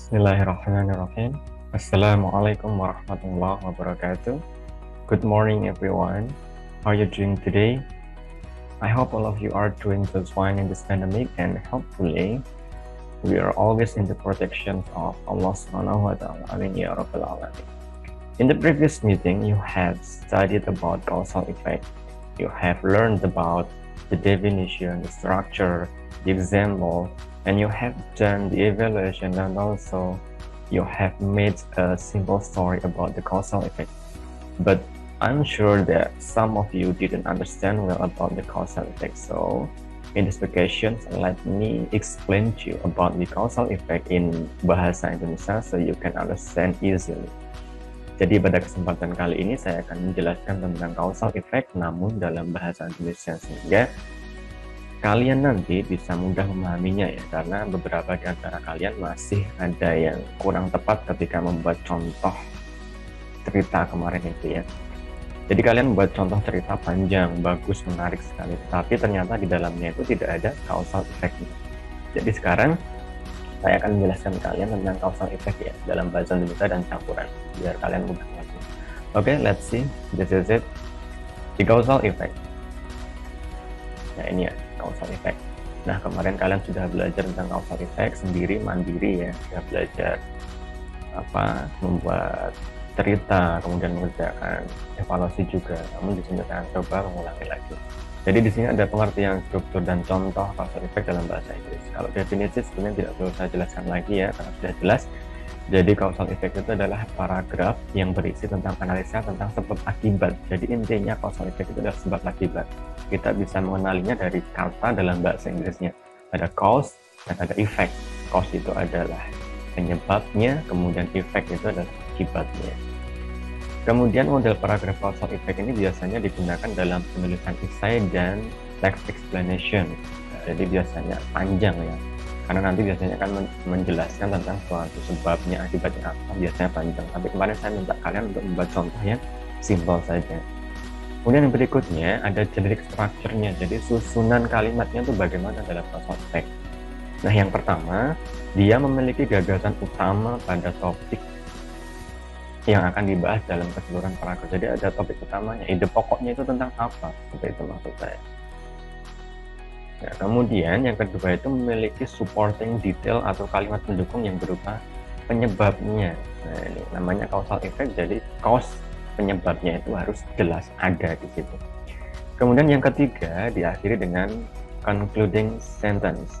Bismillahirrahmanirrahim. Assalamualaikum warahmatullahi wabarakatuh. Good morning, everyone. How are you doing today? I hope all of you are doing just fine in this pandemic, and hopefully we are always in the protection of Allah Subhanahu wa Ta'ala. Amin ya Rabbal Alamin. In the previous meeting, you have studied about causal effect. You have learned about the definition, the structure, the example, and you have done the evaluation, and also you have made a simple story about the causal effect. But I'm sure that some of you didn't understand well about the causal effect. So in this vacation, let me explain to you about the causal effect in Bahasa Indonesia so you can understand easily. Jadi pada kesempatan kali ini saya akan menjelaskan tentang causal effect namun dalam bahasa Indonesia sehingga kalian nanti bisa mudah memahaminya ya, karena beberapa di antara kalian masih ada yang kurang tepat ketika membuat contoh cerita kemarin itu ya. Jadi kalian membuat contoh cerita panjang, bagus, menarik sekali, tapi ternyata di dalamnya itu tidak ada causal effect. Jadi sekarang saya akan menjelaskan kalian tentang causal effect ya dalam bahasa Indonesia dan campuran biar kalian mudah mengerti. Oke, let's see. This is it. The causal effect. Nah ini ya, causal effect. Nah kemarin kalian sudah belajar tentang causal effect sendiri, mandiri ya, sudah belajar membuat cerita, kemudian mengerjakan evaluasi juga. Namun di sini saya coba mengulangi lagi. Jadi di sini ada pengertian struktur dan contoh causal effect dalam bahasa Inggris. Kalau definisi sebenarnya tidak perlu saya jelaskan lagi ya, karena sudah jelas. Jadi causal effect itu adalah paragraf yang berisi tentang analisa tentang sebab akibat. Jadi intinya causal effect itu adalah sebab akibat. Kita bisa mengenalinya dari kata dalam bahasa Inggrisnya. Ada cause dan ada effect. Cause itu adalah penyebabnya, kemudian effect itu adalah akibatnya. Kemudian model paragraf causal effect ini biasanya digunakan dalam penulisan esai dan text explanation. Jadi biasanya panjang ya, karena nanti biasanya akan menjelaskan tentang suatu sebabnya, akibatnya apa, biasanya panjang. Tapi kemarin saya minta kalian untuk membuat contoh yang simple saja. Kemudian yang berikutnya ada generic structure-nya, jadi susunan kalimatnya itu bagaimana dalam causal effect. Nah yang pertama, dia memiliki gagasan utama pada topik yang akan dibahas dalam keseluruhan paragraf. Jadi ada topik utamanya, ide pokoknya itu tentang apa, seperti itu maksud saya. Nah, kemudian yang kedua itu memiliki supporting detail atau kalimat pendukung yang berupa penyebabnya. Nah, ini namanya causal effect, jadi cause penyebabnya itu harus jelas ada di situ. Kemudian yang ketiga diakhiri dengan concluding sentence.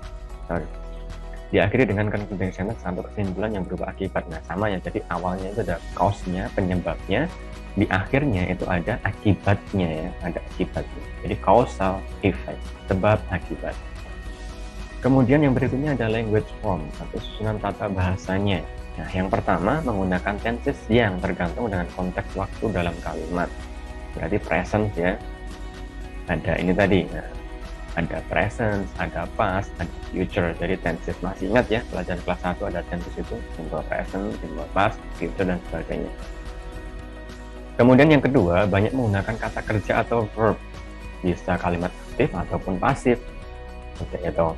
Diakhiri dengan concluding sentence atau kesimpulan yang berupa akibat. Nah, sama ya, jadi awalnya itu ada cause-nya, penyebabnya, di akhirnya itu ada akibatnya ya, ada akibatnya. Jadi causal effect, sebab akibat. Kemudian yang berikutnya ada language form atau susunan tata bahasanya. Nah, yang pertama menggunakan tenses yang tergantung dengan konteks waktu dalam kalimat. Berarti present ya. Ada ini tadi. Nah, ada present, ada past, ada future. Jadi tenses masih ingat ya, pelajaran kelas 1 ada tenses itu, simple present, simple past, future dan sebagainya. Kemudian yang kedua, banyak menggunakan kata kerja atau verb. Bisa kalimat aktif ataupun pasif. Seperti itu.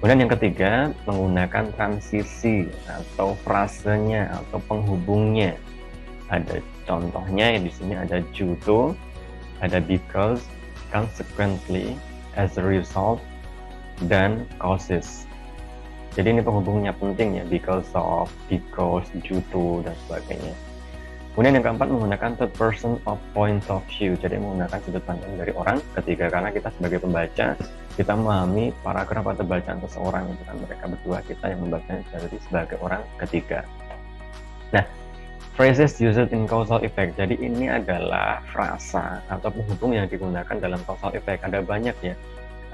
Kemudian yang ketiga, menggunakan transisi atau frasenya atau penghubungnya. Ada contohnya yang di sini ada due to, ada because, consequently, as a result, dan causes. Jadi ini penghubungnya penting ya, because of, because, due to, dan sebagainya. Kemudian yang keempat menggunakan third person of point of view, jadi menggunakan sudut pandang dari orang ketiga, karena kita sebagai pembaca kita memahami paragraf atau bacaan seseorang, itu kan mereka berdua, kita yang membacanya jadi sebagai orang ketiga. Nah, phrases used in causal effect, jadi ini adalah frasa atau penghubung yang digunakan dalam causal effect. Ada banyak ya,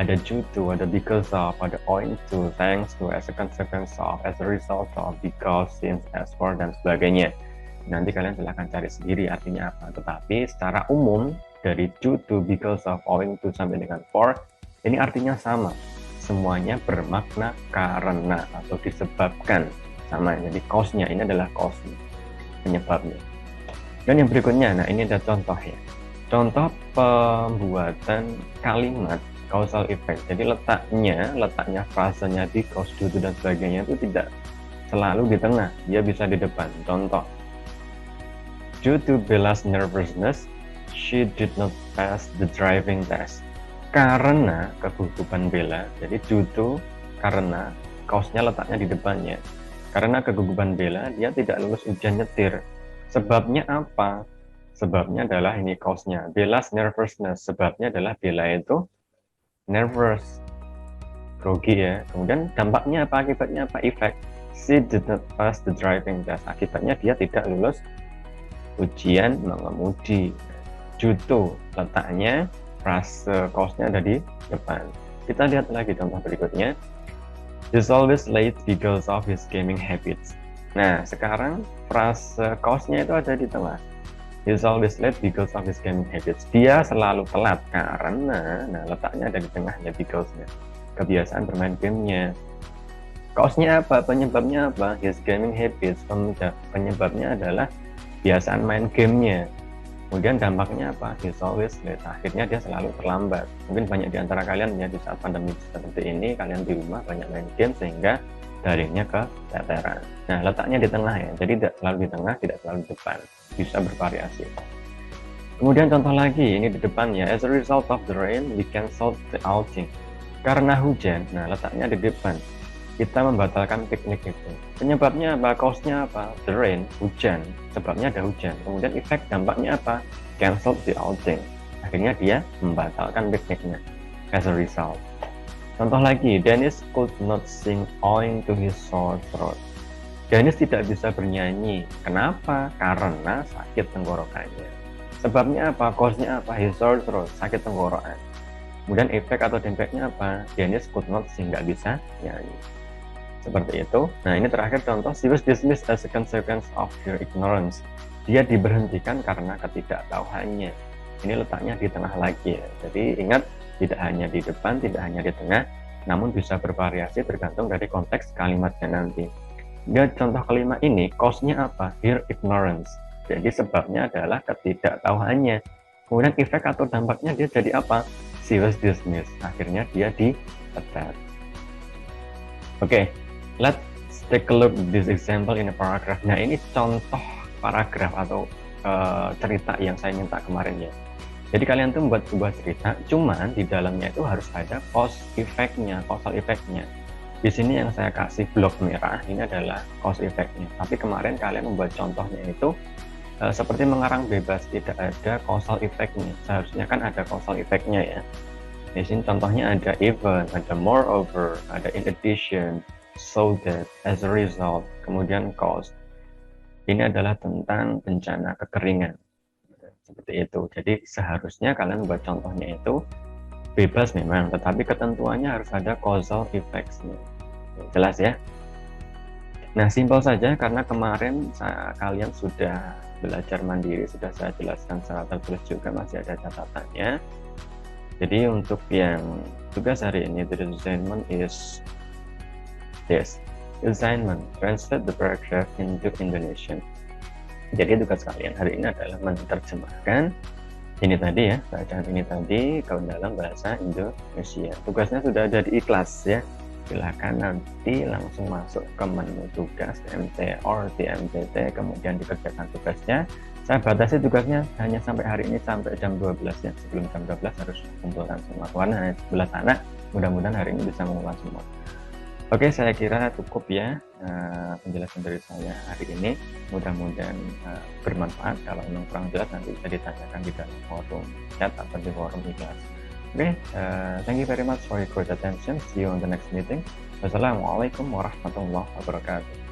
ada due to, ada because of, ada owing to, thanks to, as a consequence of, as a result of, because, since, as for, dan sebagainya. Nanti kalian silahkan cari sendiri artinya apa, tetapi secara umum dari due to, because of, owing to, sampai dengan for, ini artinya sama, semuanya bermakna karena atau disebabkan, sama. Jadi cause-nya ini adalah cause, penyebabnya. Dan yang berikutnya, nah ini ada contoh ya, contoh pembuatan kalimat causal effect. Jadi letaknya frasanya because, due to, dan sebagainya itu tidak selalu di tengah, dia bisa di depan. Contoh, due to Bella's nervousness, she did not pass the driving test. Karena kegugupan Bella, jadi due to, karena, kausnya letaknya di depannya. Karena kegugupan Bella, dia tidak lulus ujian nyetir. Sebabnya apa? Sebabnya adalah ini kausnya, Bella's nervousness. Sebabnya adalah Bella itu nervous, grogi ya. Kemudian dampaknya apa? Akibatnya apa? Effect. She did not pass the driving test. Akibatnya dia tidak lulus ujian mengemudi. Juto letaknya, frase kausnya ada di depan. Kita lihat lagi contoh berikutnya. He's always late because of his gaming habits. Nah, sekarang frase kausnya itu ada di tengah. He's always late because of his gaming habits. Dia selalu telat karena, nah letaknya ada di tengahnya, because-nya. Kebiasaan bermain gamenya. Kausnya apa? Penyebabnya apa? His gaming habits. Penyebabnya adalah kebiasaan main gamenya. Kemudian dampaknya apa? He's always late. Akhirnya dia selalu terlambat. Mungkin banyak di antara kalian ya di saat pandemi seperti ini, kalian di rumah banyak main game sehingga daringnya keteteran. Nah, letaknya di tengah ya. Jadi tidak selalu di tengah, tidak selalu di depan. Bisa bervariasi. Kemudian contoh lagi, ini di depannya. As a result of the rain, we canceled the outing. Karena hujan, nah letaknya di depan. Kita membatalkan piknik itu. Penyebabnya apa? Cause-nya apa? The rain, hujan. Sebabnya ada hujan. Kemudian efek dampaknya apa? Cancel the outing. Akhirnya dia membatalkan pikniknya. As a result. Contoh lagi, Dennis could not sing owing to his sore throat. Dennis tidak bisa bernyanyi. Kenapa? Karena sakit tenggorokannya. Sebabnya apa? Cause-nya apa? His sore throat, sakit tenggorokan. Kemudian efek atau dampaknya apa? Dennis could not sing, nggak bisa nyanyi. Seperti itu. Nah, ini terakhir contoh, she was dismissed as a consequence of her ignorance. Dia diberhentikan karena ketidaktahuannya. Ini letaknya di tengah lagi ya. Jadi ingat, tidak hanya di depan, tidak hanya di tengah, namun bisa bervariasi tergantung dari konteks kalimatnya nanti. Dan contoh kelima ini, cause-nya apa? Her ignorance. Jadi sebabnya adalah ketidaktahuannya. Kemudian efek atau dampaknya dia jadi apa? She was dismissed. Akhirnya dia dipecat. Oke. Let's take a look at this example in a paragraph. Nah, ini contoh paragraf atau cerita yang saya minta kemarin ya. Jadi kalian tuh membuat sebuah cerita, cuman di dalamnya itu harus ada cause effect-nya, causal effect-nya. Di sini yang saya kasih blok merah, ini adalah cause effect-nya. Tapi kemarin kalian membuat contohnya itu seperti mengarang bebas, tidak ada causal effect-nya. Seharusnya kan ada causal effect-nya ya. Di sini contohnya ada even, ada moreover, ada in addition, so that, as a result, kemudian cause. Ini adalah tentang bencana kekeringan. Seperti itu. Jadi seharusnya kalian buat contohnya itu bebas memang, tetapi ketentuannya harus ada causal effects-nya. Jelas ya? Nah, simpel saja karena kemarin kalian sudah belajar mandiri, sudah saya jelaskan secara tertulis juga, masih ada catatannya. Jadi untuk yang tugas hari ini, the assignment is this. Assignment, translate the paragraph into Indonesian. Jadi tugas kalian hari ini adalah menerjemahkan ini tadi ya, bacaan ini tadi ke dalam bahasa Indonesia. Tugasnya sudah ada di ikhlas ya. Silakan nanti langsung masuk ke menu tugas TMT or TMTT, kemudian dikerjakan tugasnya. Saya batasi tugasnya hanya sampai hari ini sampai jam 12 ya. Sebelum jam 12 harus kumpulkan semua. Karena sebelah sana, mudah-mudahan hari ini bisa mengumpulkan semua. Oke, saya kira cukup ya penjelasan dari saya hari ini. Mudah-mudahan bermanfaat. Kalau memang kurang jelas nanti bisa ditanyakan di dalam forum chat atau di forum ikhlas. Oke, thank you very much for your great attention. See you on the next meeting. Wassalamualaikum warahmatullahi wabarakatuh.